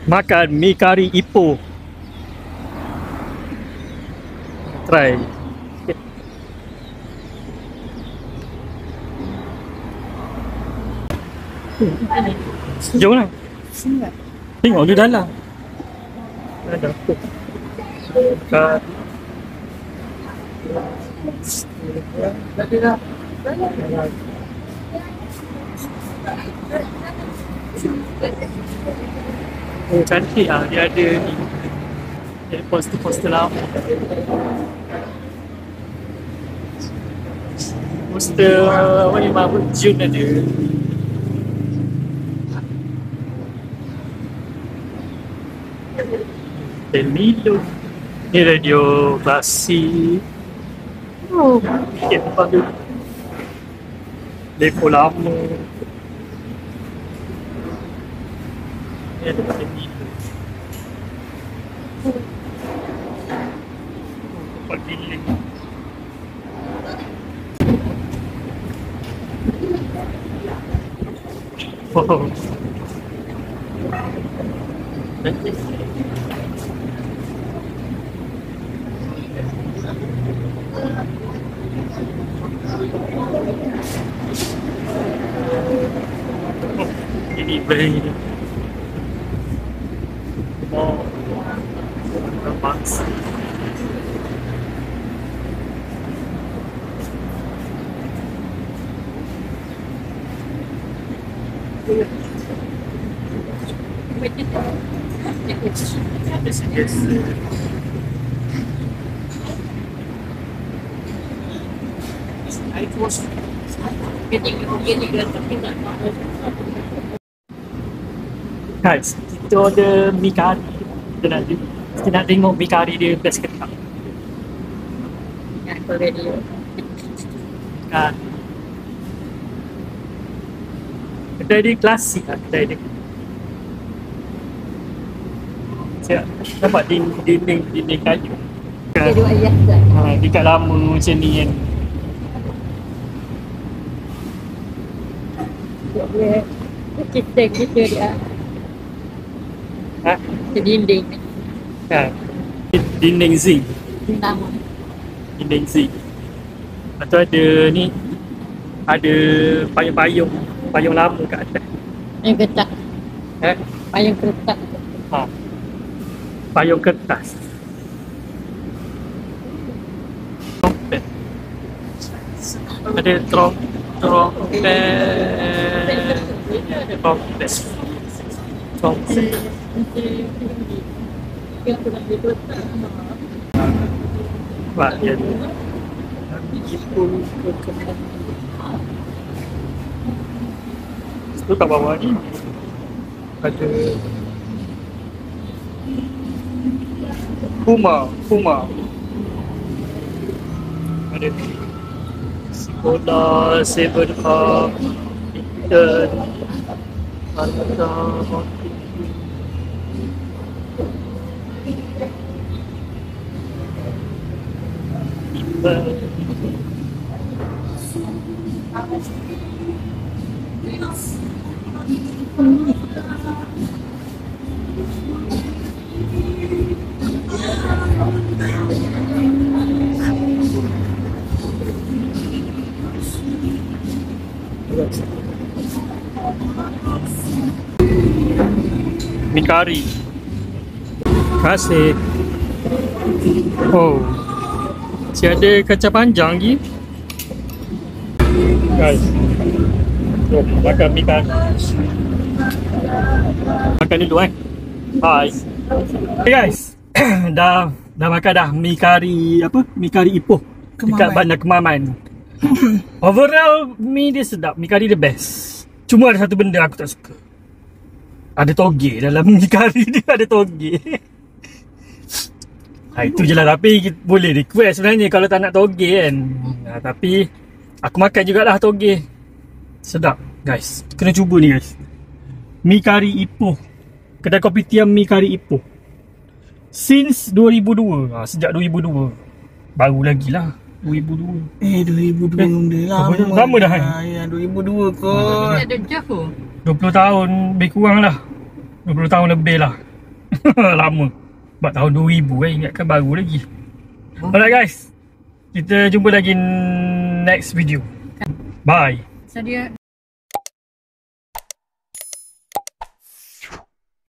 Makan mi kari Ipoh. Try. Jom lah. Tengok dia dalam. Ada apa? Makan. Oh, cantik lah. Dia ada ni. Dia poster-poster lama. Poster apa ni, Mahmud Jun ada. Del Milo. Ni radio klasik. Oh, fikir tempat tu. Depo lama. Ni ada Del Milo. Tempat bilik. Oh. Ini beli. Oh, bangsa. Yes. Guys, kita order mi kari. Kita nak tengok mi kari dia best ke tak. Aku ready. Kan. Kedai dia klasik lah, kedai dia. Saya nampak dinding kayu. Kan. Dia ayah dah. Dekat lama macam ni kan. Kita dia. Ha? Ke dinding ni. Kan. Dinding zinc. Nama. Dinding zinc. Lepas tu ada ni. Ada payung lama kat atas. Payung kertas. Eh? Payung kertas. Ha. Payung kertas. Trompet. Ada trompet. Wah, dia Ipoh terkenal. Itu kat bawah ni ada Puma. Ada Sekolah, Seven Up, Eaton, Anta, mi kari. Kasih. Oh. Si ada kacang panjang lagi. Guys. Jom makan mi kari. Makan dulu Hai. Hey guys. dah makan dah mi kari apa? Mi kari Ipoh dekat Bandar Kemaman. Overall mi dia sedap, mi kari dia best. Cuma ada satu benda aku tak suka. Ada toge dalam mi kari dia, ada toge. Itu je lah, tapi boleh request sebenarnya kalau tak nak toge kan. Tapi aku makan jugalah toge. Sedap guys, kena cuba ni guys. Mi kari Ipoh. Kedai kopitiam mi kari Ipoh. Since 2002. Sejak 2002. Baru lagi lah 2002. 2002 benda lama. Lama dah kan? Ya 2002 kot. Ada jauh. 20 tahun lebih kurang lah. 20 tahun lebih lah. Lama. Sebab tahun 2000 ingatkan baru lagi. Alright guys. Kita jumpa lagi next video. Bye. So dia